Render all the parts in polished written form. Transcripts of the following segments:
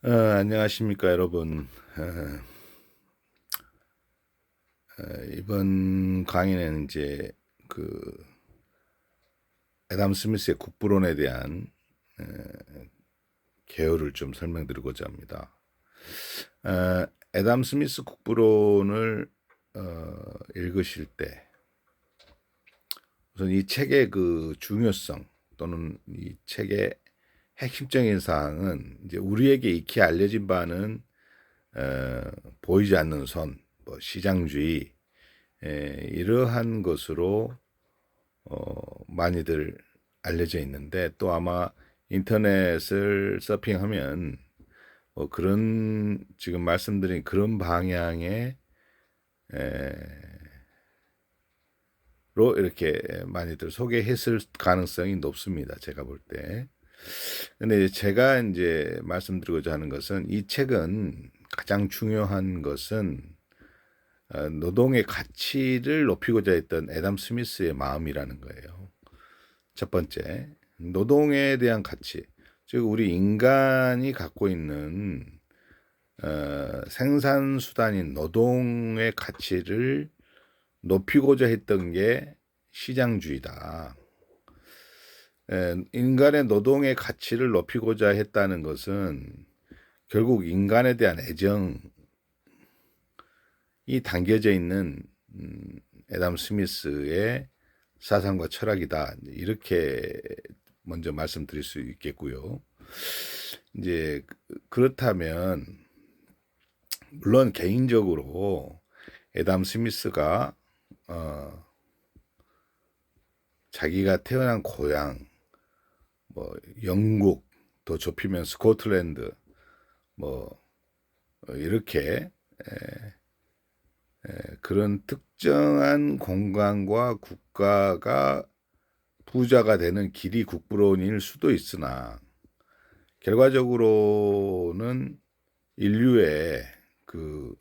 안녕하십니까, 여러분. 이번 강의는 이제 그 애담 스미스의 국부론에 대한 개요를 좀 설명드리고자 합니다. 애담 스미스 국부론을 읽으실 때 우선 이 책의 그 중요성 또는 이 책의 핵심적인 사항은 이제 우리에게 익히 알려진 바는 보이지 않는 선, 뭐 시장주의, 이러한 것으로 많이들 알려져 있는데, 또 아마 인터넷을 서핑하면 그런 지금 말씀드린 그런 방향의 로 이렇게 많이들 소개했을 가능성이 높습니다. 제가 볼 때. 근데 제가 이제 말씀드리고자 하는 것은, 이 책은 가장 중요한 것은 노동의 가치를 높이고자 했던 애담 스미스의 마음이라는 거예요. 첫 번째, 노동에 대한 가치, 즉 우리 인간이 갖고 있는 생산 수단인 노동의 가치를 높이고자 했던 게 시장주의다. 인간의 노동의 가치를 높이고자 했다는 것은 결국 인간에 대한 애정이 담겨져 있는 애담 스미스의 사상과 철학이다. 이렇게 먼저 말씀드릴 수 있겠고요. 이제 그렇다면 물론 개인적으로 애담 스미스가 자기가 태어난 고향, 뭐 영국, 더 좁히면 스코틀랜드, 뭐 이렇게 그런 특정한 공간과 국가가 부자가 되는 길이 국부론일 수도 있으나, 결과적으로는 인류의 그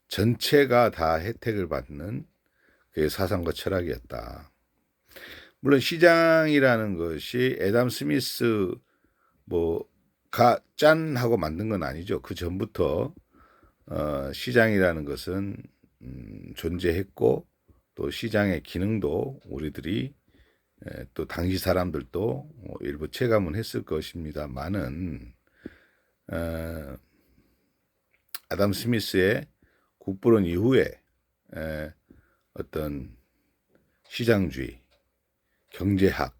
전체가 다 혜택을 받는 그 사상과 철학이었다. 물론 시장이라는 것이 애담 스미스 뭐가 짠 하고 만든 건 아니죠. 그 전부터 시장이라는 것은 존재했고, 또 시장의 기능도 우리들이 또 당시 사람들도 일부 체감은 했을 것입니다만은, 아담 스미스의 국부론 이후에 어떤 시장주의, 경제학,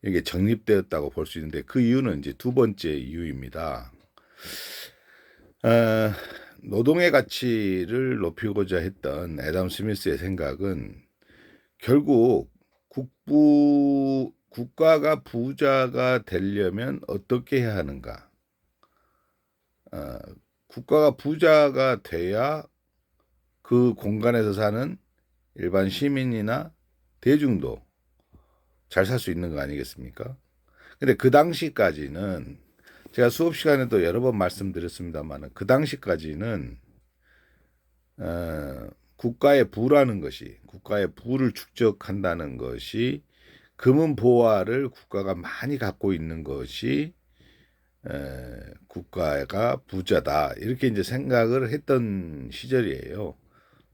이게 정립되었다고 볼 수 있는데, 그 이유는 이제 두 번째 이유입니다. 노동의 가치를 높이고자 했던 애담 스미스의 생각은 결국 국가가 부자가 되려면 어떻게 해야 하는가? 국가가 부자가 돼야 그 공간에서 사는 일반 시민이나 대중도 잘 살 수 있는 거 아니겠습니까? 근데 그 당시까지는, 제가 수업 시간에도 여러 번 말씀드렸습니다만, 그 당시까지는 국가의 부라는 것이, 국가의 부를 축적한다는 것이, 금은 보화를 국가가 많이 갖고 있는 것이 국가가 부자다, 이렇게 이제 생각을 했던 시절이에요.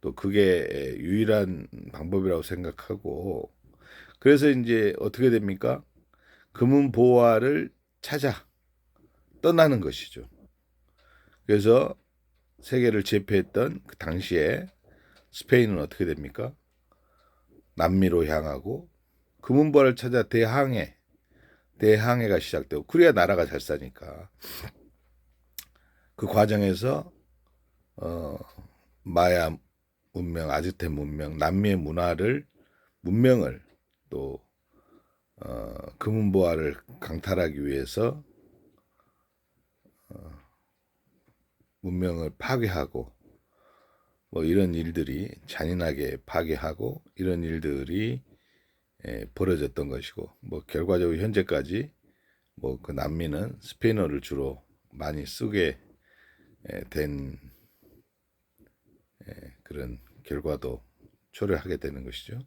또 그게 유일한 방법이라고 생각하고, 그래서 이제 어떻게 됩니까? 금은 보화를 찾아 떠나는 것이죠. 그래서 세계를 제패했던 그 당시에 스페인은 어떻게 됩니까? 남미로 향하고 금은보화를 찾아 대항해가 시작되고, 그래야 나라가 잘 사니까. 그 과정에서 마야 문명, 아즈텍 문명, 남미의 문명을 또 금은보화를 강탈하기 위해서 문명을 파괴하고, 뭐 이런 일들이 잔인하게 파괴하고 이런 일들이 벌어졌던 것이고, 뭐 결과적으로 현재까지 뭐 그 남미는 스페인어를 주로 많이 쓰게 된 그런 결과도 초래하게 되는 것이죠.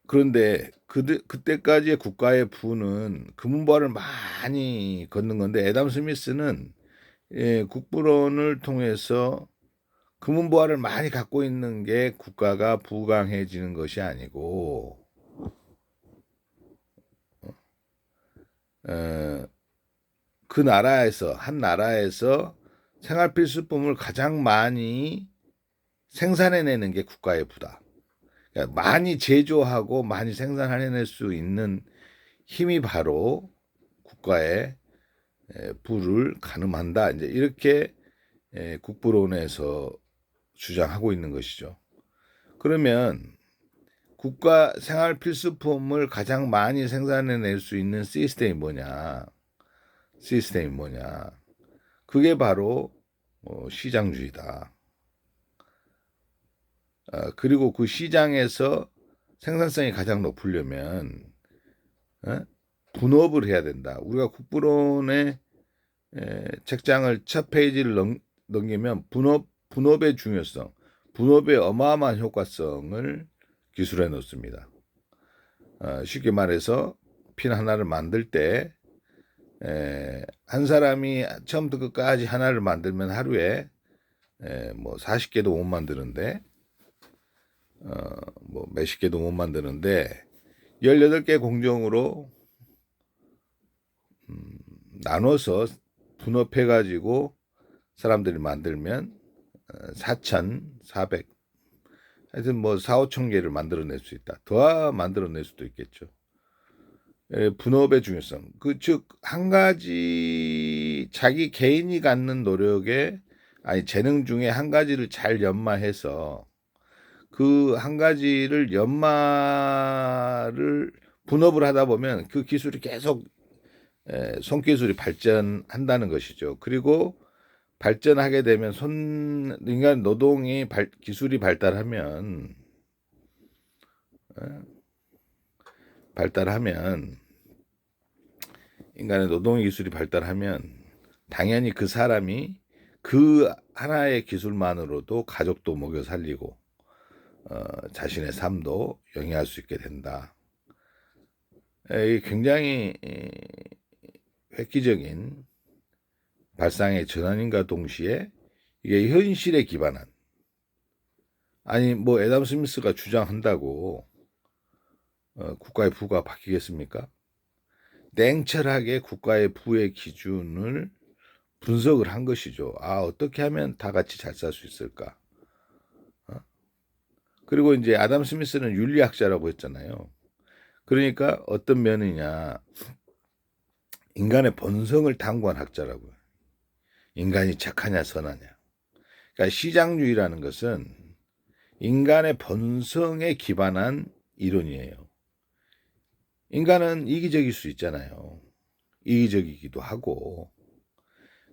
그런데 그때까지의 국가의 부는 금은보화를 많이 걷는 건데 애덤 스미스는 국부론을 통해서 금은보화를 많이 갖고 있는 게 국가가 부강해지는 것이 아니고 어, 그 나라에서 한 나라에서 생활 필수품을 가장 많이 생산해내는 게 국가의 부다. 그러니까 많이 제조하고 많이 생산해낼 수 있는 힘이 바로 국가의 부를 가늠한다. 이제 이렇게 국부론에서 주장하고 있는 것이죠. 그러면 국가 생활 필수품을 가장 많이 생산해낼 수 있는 시스템이 뭐냐? 그게 바로 시장주의다. 그리고 그 시장에서 생산성이 가장 높으려면 분업을 해야 된다. 우리가 국부론의 책장을 첫 페이지를 넘기면 분업의 중요성, 분업의 어마어마한 효과성을 기술해 놓습니다. 쉽게 말해서 핀 하나를 만들 때 한 사람이 처음부터 끝까지 하나를 만들면 하루에 뭐 40개도 못 만드는데 뭐 몇십 개도 못 만드는데 18개 공정으로 나눠서 분업해 가지고 사람들이 만들면 4,400 하여튼 뭐 4, 5천 개를 만들어낼 수 있다. 더 만들어낼 수도 있겠죠. 분업의 중요성. 즉 한 가지 자기 개인이 갖는 노력에 재능 중에 한 가지를 잘 연마해서 그 한 가지를 연마를 분업을 하다 보면 그 기술이 계속 손기술이 발전한다는 것이죠. 그리고 발전하게 되면 인간 노동이 기술이 발달하면 인간의 노동 기술이 발달하면 당연히 그 사람이 그 하나의 기술만으로도 가족도 먹여 살리고 자신의 삶도 영위할 수 있게 된다. 이게 굉장히 획기적인 발상의 전환인과 동시에 이게 현실에 기반한 뭐 애덤 스미스가 주장한다고 국가의 부가 바뀌겠습니까? 냉철하게 국가의 부의 기준을 분석을 한 것이죠. 어떻게 하면 다 같이 잘 살 수 있을까? 그리고 이제 애덤 스미스는 윤리학자라고 했잖아요. 그러니까 어떤 면이냐? 인간의 본성을 탐구한 학자라고요. 인간이 착하냐 선하냐. 그러니까 시장주의라는 것은 인간의 본성에 기반한 이론이에요. 인간은 이기적일 수 있잖아요. 이기적이기도 하고.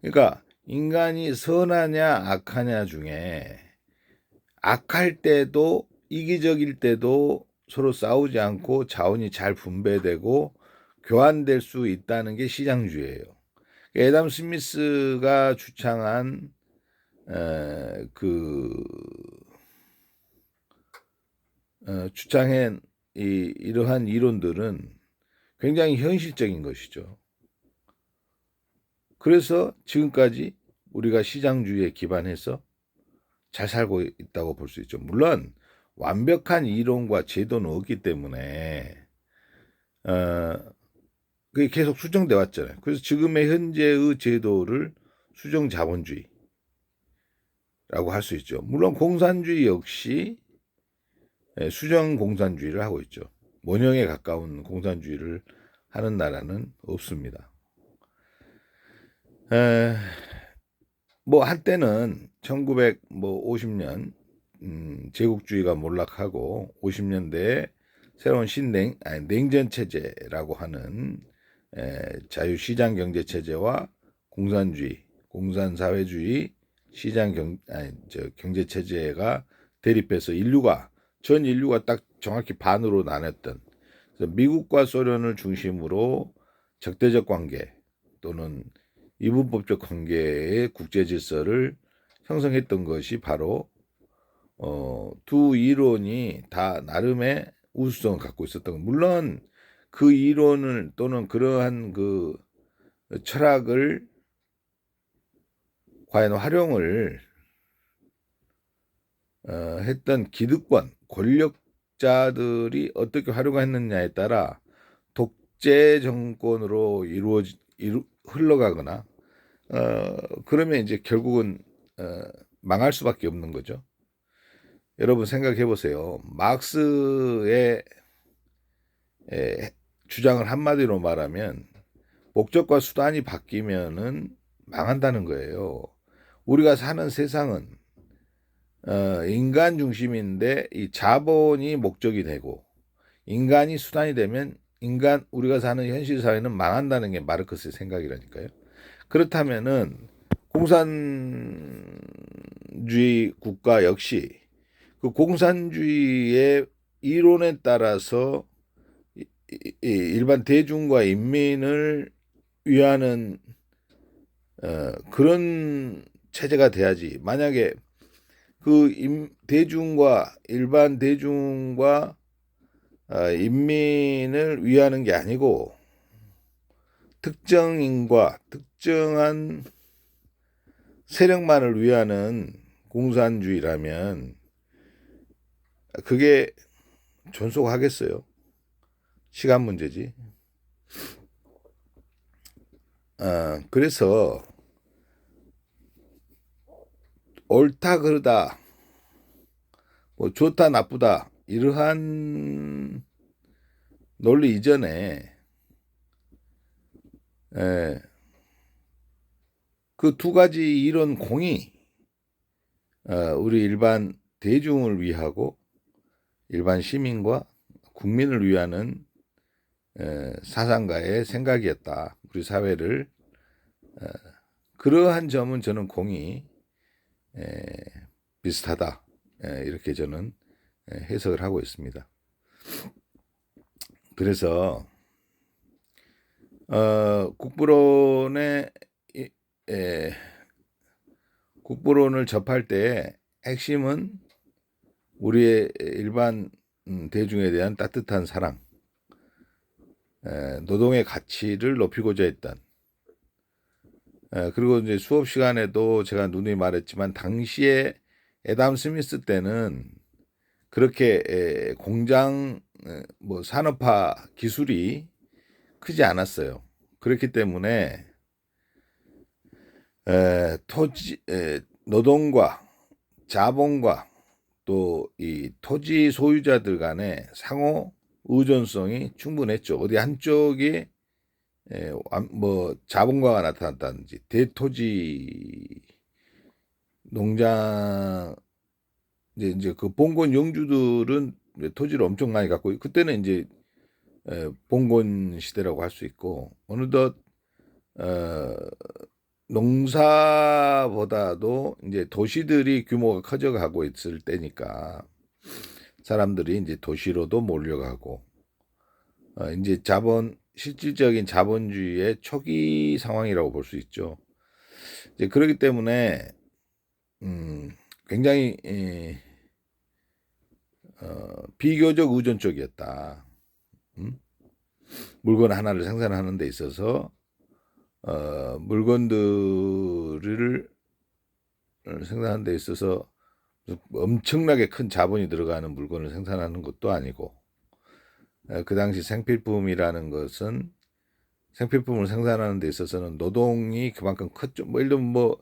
그러니까 인간이 선하냐 악하냐 중에 악할 때도 이기적일 때도 서로 싸우지 않고 자원이 잘 분배되고 교환될 수 있다는 게 시장주의예요. 애덤 스미스가 주창한 주창한 이러한 이론들은 굉장히 현실적인 것이죠. 그래서 지금까지 우리가 시장주의에 기반해서 잘 살고 있다고 볼 수 있죠. 물론 완벽한 이론과 제도는 없기 때문에 그게 계속 수정돼 왔잖아요. 그래서 지금의 현재의 제도를 수정 자본주의라고 할 수 있죠. 물론 공산주의 역시 수정 공산주의를 하고 있죠. 원형에 가까운 공산주의를 하는 나라는 없습니다. 뭐 한때는 1950년 제국주의가 몰락하고 50년대에 새로운 냉전 체제라고 하는 자유시장 경제 체제와 공산주의, 공산사회주의 시장 경제 체제가 대립해서 전 인류가 딱 정확히 반으로 나눴던, 그래서 미국과 소련을 중심으로 적대적 관계 또는 이분법적 관계의 국제 질서를 형성했던 것이 바로 두 이론이 다 나름의 우수성을 갖고 있었던 거. 물론 그 이론을 또는 그러한 그 철학을 과연 활용을 했던 기득권, 권력자들이 어떻게 활용했느냐에 따라 독재 정권으로 흘러가거나 그러면 이제 결국은 망할 수밖에 없는 거죠. 여러분 생각해 보세요. 마르크스의 주장을 한마디로 말하면 목적과 수단이 바뀌면은 망한다는 거예요. 우리가 사는 세상은 인간 중심인데 이 자본이 목적이 되고 인간이 수단이 되면 우리가 사는 현실 사회는 망한다는 게 마르크스의 생각이라니까요. 그렇다면은 공산주의 국가 역시 그 공산주의의 이론에 따라서 일반 대중과 인민을 위하는 그런 체제가 돼야지. 만약에 그 대중과 일반 대중과 인민을 위하는 게 아니고 특정인과 특정한 세력만을 위하는 공산주의라면 그게 존속하겠어요? 시간 문제지. 그래서 옳다 그르다 뭐 좋다 나쁘다 이러한 논리 이전에 그 두 가지 이론 공이 우리 일반 대중을 위하고 일반 시민과 국민을 위하는 사상가의 생각이었다. 우리 사회를 그러한 점은 저는 공이 비슷하다. 이렇게 저는 해석을 하고 있습니다. 그래서 국부론을 접할 때 핵심은 우리의 일반 대중에 대한 따뜻한 사랑, 노동의 가치를 높이고자 했던 그리고 이제 수업 시간에도 제가 누누이 말했지만 당시에 애담 스미스 때는 그렇게 공장 뭐 산업화 기술이 크지 않았어요. 그렇기 때문에 노동과 자본과 또 이 토지 소유자들 간의 상호 의존성이 충분했죠. 어디 한쪽이 뭐 자본가가 나타났다든지 대토지 농장 이제 그 봉건 영주들은 토지를 엄청 많이 갖고 그때는 이제 봉건 시대라고 할 수 있고 어느덧 농사보다도 이제 도시들이 규모가 커져가고 있을 때니까 사람들이 이제 도시로도 몰려가고 이제 실질적인 자본주의의 초기 상황이라고 볼 수 있죠. 이제 그렇기 때문에 굉장히 비교적 의존적이었다. 물건 하나를 생산하는 데 있어서 물건들을 생산하는 데 있어서 엄청나게 큰 자본이 들어가는 물건을 생산하는 것도 아니고 그 당시 생필품이라는 것은 생필품을 생산하는 데 있어서는 노동이 그만큼 컸죠. 뭐 예를 들면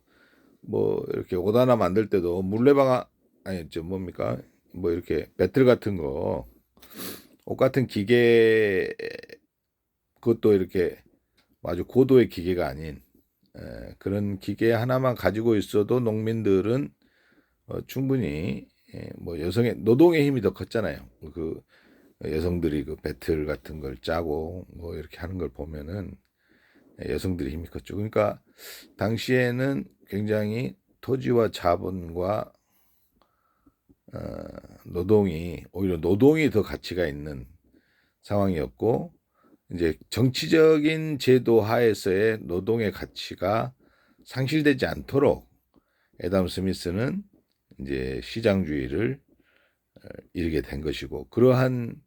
뭐 이렇게 옷 하나 만들 때도 물레방아 아니죠 뭡니까 뭐 이렇게 배틀 같은 거 옷 같은 기계 그것도 이렇게 아주 고도의 기계가 아닌 그런 기계 하나만 가지고 있어도 농민들은 충분히 뭐 여성의 노동의 힘이 더 컸잖아요. 그 여성들이 그 배틀 같은 걸 짜고 뭐 이렇게 하는 걸 보면은 여성들이 힘이 컸죠. 그러니까 당시에는 굉장히 토지와 자본과 오히려 노동이 더 가치가 있는 상황이었고 이제 정치적인 제도 하에서의 노동의 가치가 상실되지 않도록 애담 스미스는 이제 시장주의를 이르게 된 것이고 그러한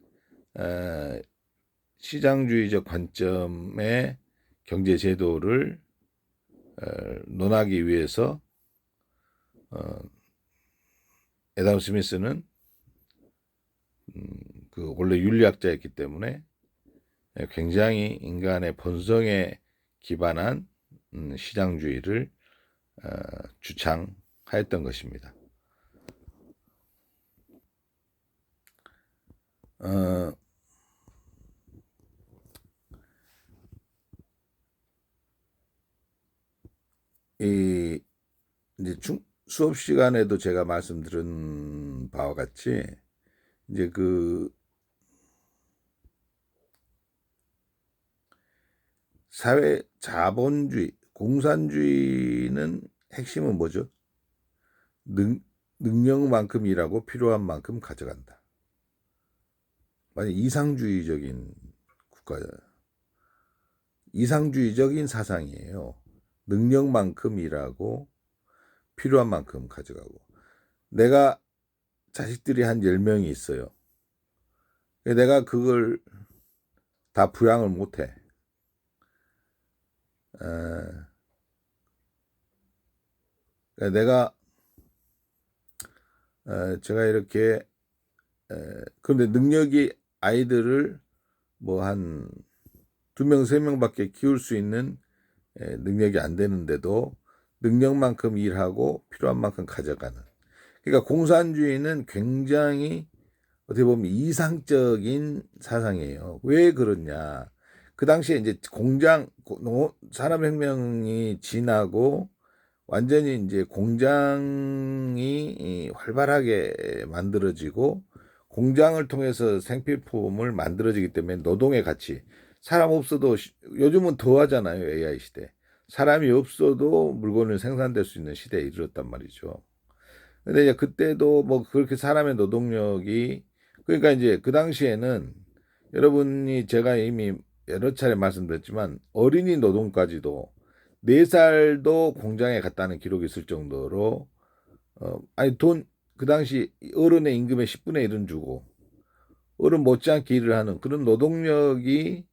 시장주의적 관점의 경제 제도를 논하기 위해서 애덤 스미스는 그 원래 윤리학자였기 때문에 굉장히 인간의 본성에 기반한 시장주의를 주창하였던 것입니다. 이제 수업 시간에도 제가 말씀드린 바와 같이 이제 그 사회 자본주의, 공산주의는 핵심은 뭐죠? 능력만큼 일하고 필요한 만큼 가져간다. 만약 이상주의적인 국가, 이상주의적인 사상이에요. 능력만큼 일하고 필요한 만큼 가져가고. 내가 자식들이 한 10명이 있어요. 내가 그걸 다 부양을 못해. 내가 제가 이렇게 그런데 능력이 아이들을 뭐 한 2명, 3명밖에 키울 수 있는 능력이 안 되는데도 능력만큼 일하고 필요한 만큼 가져가는. 그러니까 공산주의는 굉장히 어떻게 보면 이상적인 사상이에요. 왜 그러냐? 그 당시에 이제 산업혁명이 지나고 완전히 이제 공장이 활발하게 만들어지고 공장을 통해서 생필품을 만들어지기 때문에 노동의 가치, 사람 없어도 요즘은 더 하잖아요. AI 시대. 사람이 없어도 물건을 생산될 수 있는 시대에 이르렀단 말이죠. 근데 이제 그때도 뭐 그렇게 사람의 노동력이 그러니까 이제 그 당시에는 여러분이 제가 이미 여러 차례 말씀드렸지만 어린이 노동까지도 4살도 공장에 갔다는 기록이 있을 정도로 아니 그 당시 어른의 임금의 10분의 1은 주고 어른 못지않게 일을 하는 그런 노동력이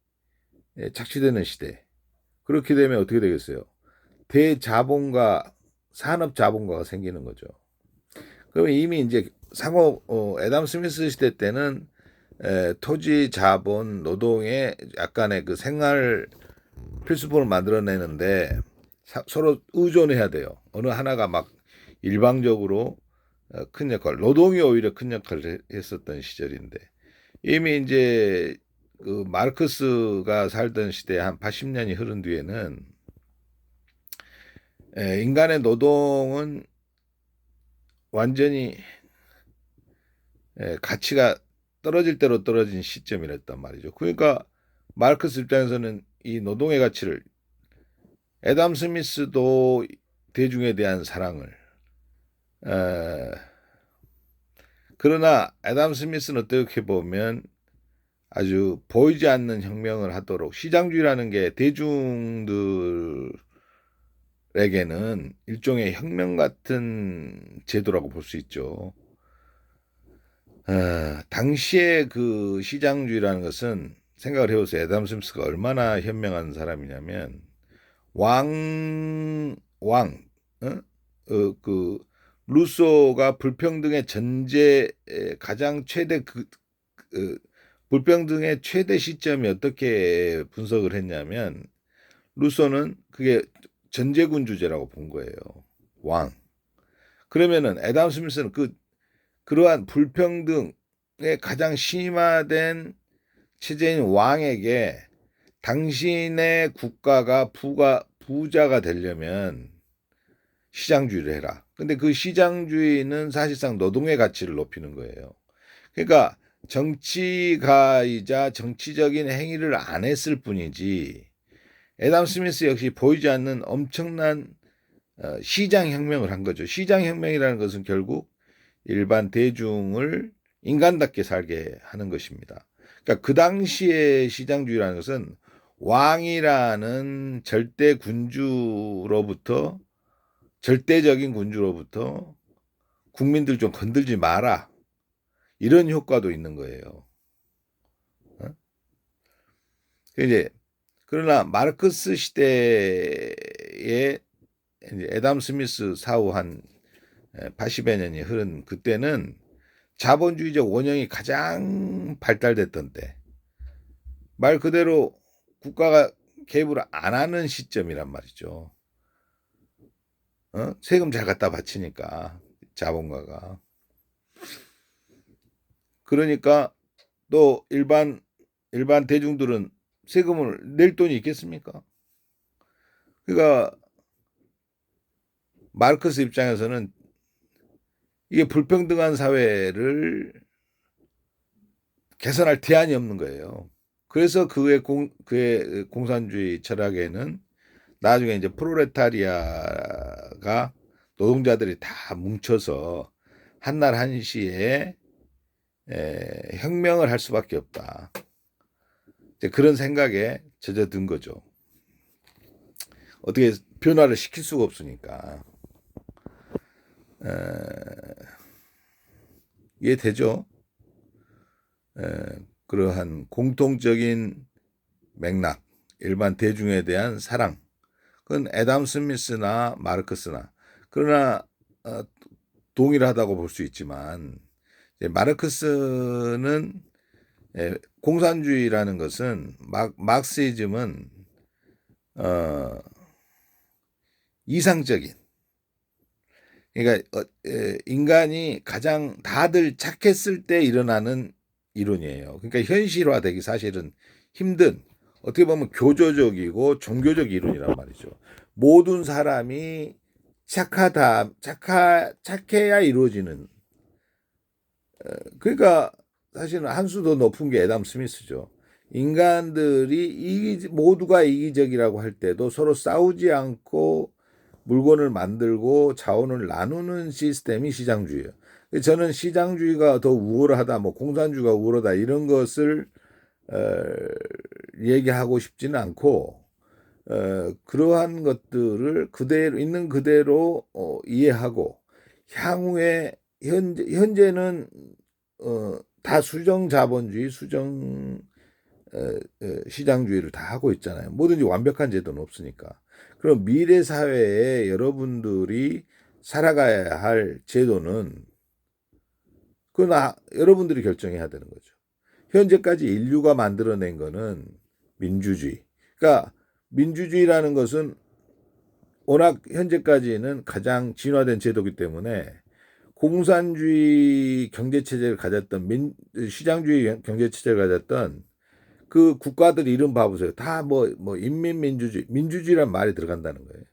착취되는 시대. 그렇게 되면 어떻게 되겠어요? 대자본과 산업자본가가 생기는 거죠. 그러면 이미 이제 애덤 스미스 시대 때는 토지, 자본, 노동의 약간의 그 생활 필수품을 만들어내는데 서로 의존해야 돼요. 어느 하나가 막 일방적으로 큰 역할, 노동이 오히려 큰 역할을 했었던 시절인데 이미 이제 그 마르크스가 살던 시대 한 80년이 흐른 뒤에는 인간의 노동은 완전히 가치가 떨어질 대로 떨어진 시점이랬단 말이죠. 그러니까 마르크스 입장에서는 이 노동의 가치를 애덤 스미스도 대중에 대한 사랑을 그러나 애덤 스미스는 어떻게 보면 아주 보이지 않는 혁명을 하도록 시장주의라는 게 대중들에게는 일종의 혁명 같은 제도라고 볼 수 있죠. 당시에 그 시장주의라는 것은 생각을 해보세요. 애덤 스미스가 얼마나 현명한 사람이냐면 그 루소가 불평등의 전제 가장 최대 불평등의 최대 시점이 어떻게 분석을 했냐면 루소는 그게 전제군주제라고 본 거예요. 왕. 그러면은 애덤 스미스는 그러한 불평등의 가장 심화된 체제인 왕에게 당신의 국가가 부자가 되려면 시장주의를 해라. 근데 그 시장주의는 사실상 노동의 가치를 높이는 거예요. 그러니까 정치가이자 정치적인 행위를 안 했을 뿐이지 애덤 스미스 역시 보이지 않는 엄청난 시장혁명을 한 거죠. 시장혁명이라는 것은 결국 일반 대중을 인간답게 살게 하는 것입니다. 그러니까 그 당시의 시장주의라는 것은 왕이라는 절대적인 군주로부터 국민들 좀 건들지 마라. 이런 효과도 있는 거예요. 이제 그러나 마르크스 시대에 이제 애담 스미스 사후 한 80여 년이 흐른 그때는 자본주의적 원형이 가장 발달됐던 때, 말 그대로 국가가 개입을 안 하는 시점이란 말이죠. 세금 잘 갖다 바치니까 자본가가. 그러니까 또 일반 대중들은 세금을 낼 돈이 있겠습니까? 그러니까 마르크스 입장에서는 이게 불평등한 사회를 개선할 대안이 없는 거예요. 그래서 그의 공산주의 철학에는 나중에 이제 프롤레타리아가 노동자들이 다 뭉쳐서 한날 한시에 혁명을 할 수밖에 없다. 이제 그런 생각에 젖어든 거죠. 어떻게 변화를 시킬 수가 없으니까. 이해되죠? 그러한 공통적인 맥락, 일반 대중에 대한 사랑, 그건 애담 스미스나 마르크스나, 그러나 동일하다고 볼 수 있지만, 마르크스는 공산주의라는 것은 막시즘은 이상적인, 그러니까 인간이 가장 다들 착했을 때 일어나는 이론이에요. 그러니까 현실화되기 사실은 힘든, 어떻게 보면 교조적이고 종교적 이론이란 말이죠. 모든 사람이 착해야 이루어지는. 그러니까 사실은 한 수 더 높은 게 애담 스미스죠. 인간들이 모두가 이기적이라고 할 때도 서로 싸우지 않고 물건을 만들고 자원을 나누는 시스템이 시장주의예요. 저는 시장주의가 더 우월하다, 뭐 공산주의가 우월하다 이런 것을 얘기하고 싶지는 않고 그러한 것들을 그대로 있는 그대로 이해하고 향후에 현재는 다 수정 자본주의, 수정 시장주의를 다 하고 있잖아요. 뭐든지 완벽한 제도는 없으니까. 그럼 미래 사회에 여러분들이 살아가야 할 제도는 그건 여러분들이 결정해야 되는 거죠. 현재까지 인류가 만들어낸 거는 민주주의. 그러니까 민주주의라는 것은 워낙 현재까지는 가장 진화된 제도이기 때문에 공산주의 경제체제를 가졌던 시장주의 경제체제를 가졌던 그 국가들 이름 봐보세요. 다 뭐 인민민주주의, 민주주의란 말이 들어간다는 거예요.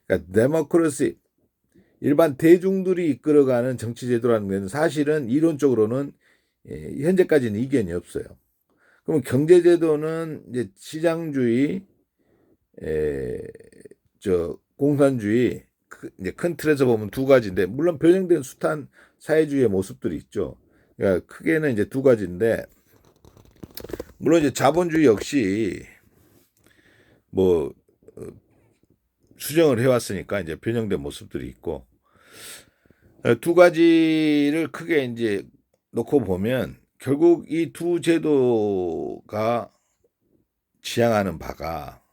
그러니까 데모크라시, 일반 대중들이 이끌어가는 정치제도라는 것은 사실은 이론적으로는 현재까지는 이견이 없어요. 그러면 경제제도는 이제 시장주의, 공산주의, 이제 큰 틀에서 보면 두 가지인데, 물론 변형된 숱한 사회주의의 모습들이 있죠. 그러니까 크게는 이제 두 가지인데, 물론 이제 자본주의 역시 뭐 수정을 해왔으니까 이제 변형된 모습들이 있고, 두 가지를 크게 이제 놓고 보면 결국 이 두 제도가 지향하는 바가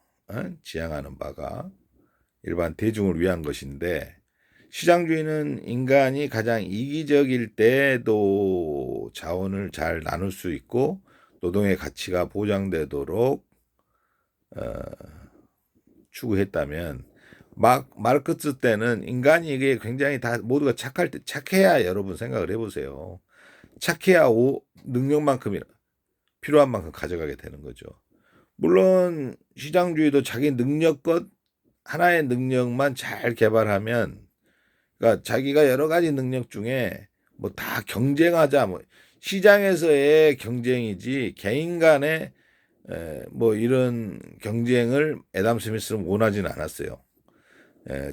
일반 대중을 위한 것인데, 시장주의는 인간이 가장 이기적일 때도 자원을 잘 나눌 수 있고 노동의 가치가 보장되도록 추구했다면, 마르크스 때는 인간이 이게 굉장히 다 모두가 착할 때, 착해야, 여러분 생각을 해보세요. 착해야 능력만큼이나 필요한 만큼 가져가게 되는 거죠. 물론 시장주의도 자기 능력껏 하나의 능력만 잘 개발하면, 그러니까 자기가 여러 가지 능력 중에 뭐 다 경쟁하자, 뭐 시장에서의 경쟁이지 개인 간의 뭐 이런 경쟁을 애담 스미스는 원하지는 않았어요.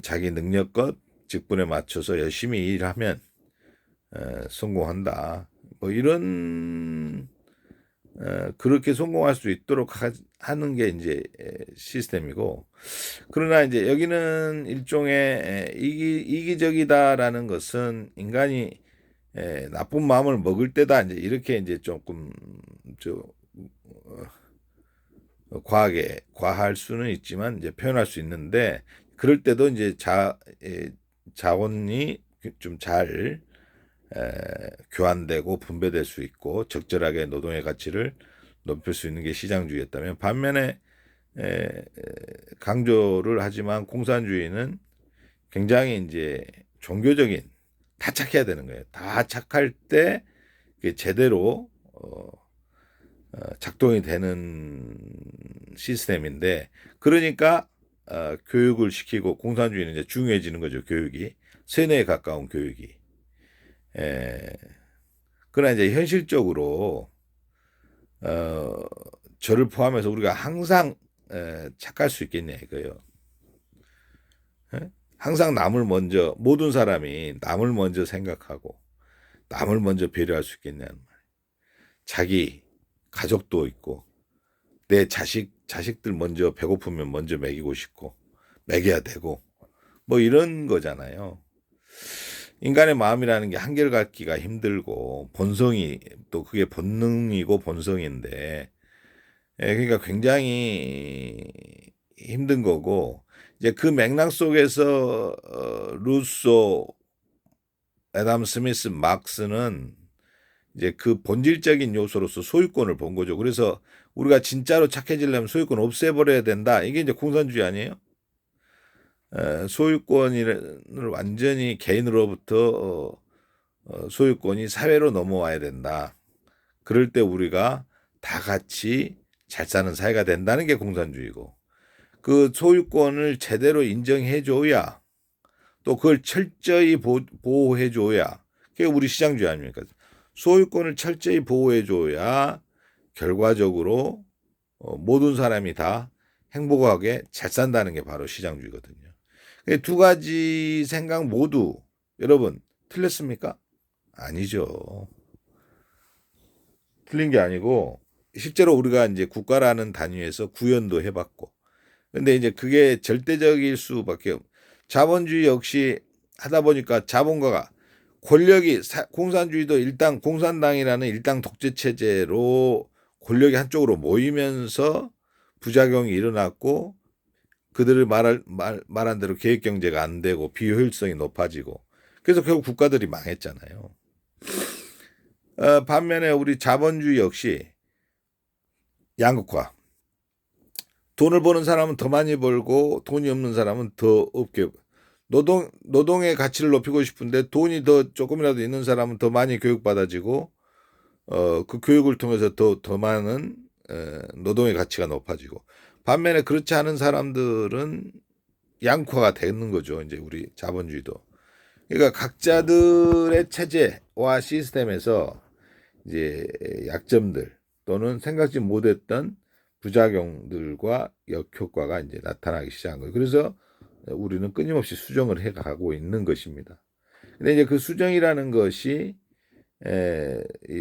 자기 능력껏 직분에 맞춰서 열심히 일하면 성공한다. 뭐 이런 그렇게 성공할 수 있도록 하는 게 이제 시스템이고, 그러나 이제 여기는 일종의 이기적이다라는 것은 인간이 나쁜 마음을 먹을 때다, 이제 이렇게 이제 조금 과할 수는 있지만 이제 표현할 수 있는데 그럴 때도 이제 자원이 좀 잘 교환되고 분배될 수 있고 적절하게 노동의 가치를 높일 수 있는 게 시장주의였다면 반면에 강조를 하지만 공산주의는 굉장히 이제 종교적인 다 착해야 되는 거예요. 다 착할 때 제대로 작동이 되는 시스템인데 그러니까 교육을 시키고 공산주의는 이제 중요해지는 거죠. 교육이 세뇌에 가까운 교육이. 그러나 이제 현실적으로 저를 포함해서 우리가 항상 착할 수 있겠냐 이거예요. 항상 남을 먼저 모든 사람이 남을 먼저 생각하고 남을 먼저 배려할 수 있겠냐는 말. 자기 가족도 있고 내 자식들 먼저 배고프면 먼저 먹이고 싶고 먹여야 되고 뭐 이런 거잖아요. 인간의 마음이라는 게 한결같기가 힘들고 본성이 또 그게 본능이고 본성인데 그러니까 굉장히 힘든 거고 이제 그 맥락 속에서 루소, 애담 스미스, 막스는 이제 그 본질적인 요소로서 소유권을 본 거죠. 그래서 우리가 진짜로 착해지려면 소유권 없애버려야 된다. 이게 이제 공산주의 아니에요? 소유권을 완전히 개인으로부터 소유권이 사회로 넘어와야 된다. 그럴 때 우리가 다 같이 잘 사는 사회가 된다는 게 공산주의고 그 소유권을 제대로 인정해줘야 또 그걸 철저히 보호해줘야 그게 우리 시장주의 아닙니까? 소유권을 철저히 보호해줘야 결과적으로 모든 사람이 다 행복하게 잘 산다는 게 바로 시장주의거든요. 두 가지 생각 모두 여러분 틀렸습니까? 아니죠. 틀린 게 아니고 실제로 우리가 이제 국가라는 단위에서 구현도 해봤고 근데 이제 그게 절대적일 수밖에 자본주의 역시 하다 보니까 자본가가 권력이 공산주의도 일당 공산당이라는 일당 독재 체제로 권력이 한쪽으로 모이면서 부작용이 일어났고 그들을 말한 대로 계획 경제가 안 되고 비효율성이 높아지고 그래서 결국 국가들이 망했잖아요. 반면에 우리 자본주의 역시 양극화. 돈을 버는 사람은 더 많이 벌고 돈이 없는 사람은 더 없게 노동의 가치를 높이고 싶은데 돈이 더 조금이라도 있는 사람은 더 많이 교육받아지고 그 교육을 통해서 더 많은 노동의 가치가 높아지고 반면에 그렇지 않은 사람들은 양극화가 되는 거죠. 이제 우리 자본주의도. 그러니까 각자들의 체제와 시스템에서 이제 약점들 또는 생각지 못했던 부작용들과 역효과가 이제 나타나기 시작한 거예요. 그래서 우리는 끊임없이 수정을 해 가고 있는 것입니다. 근데 이제 그 수정이라는 것이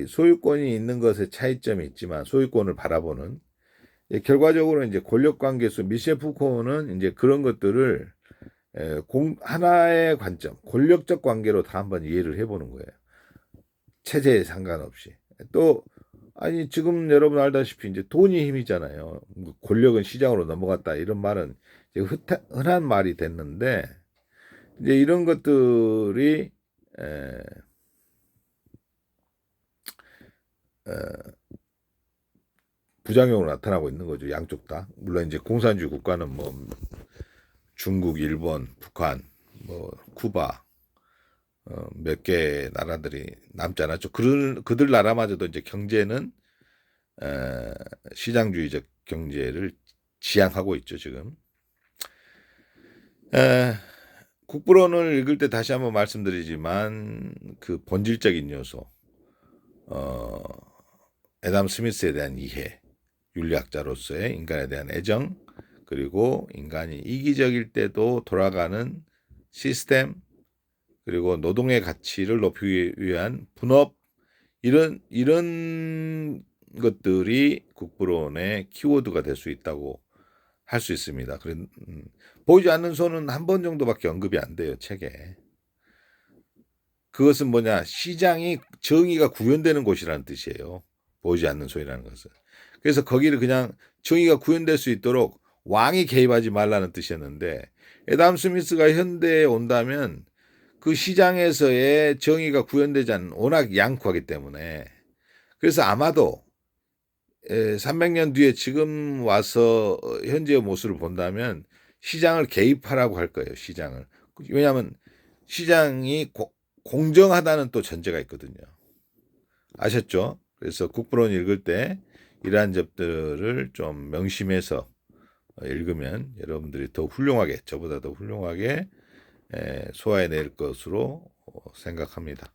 소유권이 있는 것에 차이점이 있지만 소유권을 바라보는 결과적으로 이제 권력 관계에서 미셸 푸코는 이제 그런 것들을 하나의 관점, 권력적 관계로 다 한번 이해를 해보는 거예요. 체제에 상관없이. 또 아니 지금 여러분 알다시피 이제 돈이 힘이잖아요. 권력은 시장으로 넘어갔다 이런 말은 이제 흔한 말이 됐는데 이제 이런 것들이 부작용으로 나타나고 있는 거죠. 양쪽 다. 물론 이제 공산주의 국가는 뭐 중국, 일본, 북한, 뭐 쿠바 몇 개 나라들이 남지 않았죠. 그들 나라마저도 이제 경제는 시장주의적 경제를 지향하고 있죠 지금. 국부론을 읽을 때 다시 한번 말씀드리지만 그 본질적인 요소, 애담 스미스에 대한 이해, 윤리학자로서의 인간에 대한 애정, 그리고 인간이 이기적일 때도 돌아가는 시스템, 그리고 노동의 가치를 높이기 위한 분업 이런 것들이 국부론의 키워드가 될 수 있다고 할 수 있습니다. 보이지 않는 손은 한 번 정도밖에 언급이 안 돼요, 책에. 그것은 뭐냐? 시장이 정의가 구현되는 곳이라는 뜻이에요. 보이지 않는 손이라는 것은. 그래서 거기를 그냥 정의가 구현될 수 있도록 왕이 개입하지 말라는 뜻이었는데, 애담 스미스가 현대에 온다면 그 시장에서의 정의가 구현되지 않는, 워낙 양쿠하기 때문에, 그래서 아마도 300년 뒤에 지금 와서 현재의 모습을 본다면 시장을 개입하라고 할 거예요. 시장을. 왜냐하면 시장이 공정하다는 또 전제가 있거든요. 아셨죠? 그래서 국부론 읽을 때 이러한 점들을 좀 명심해서 읽으면 여러분들이 더 훌륭하게, 저보다 더 훌륭하게 소화해낼 것으로 생각합니다.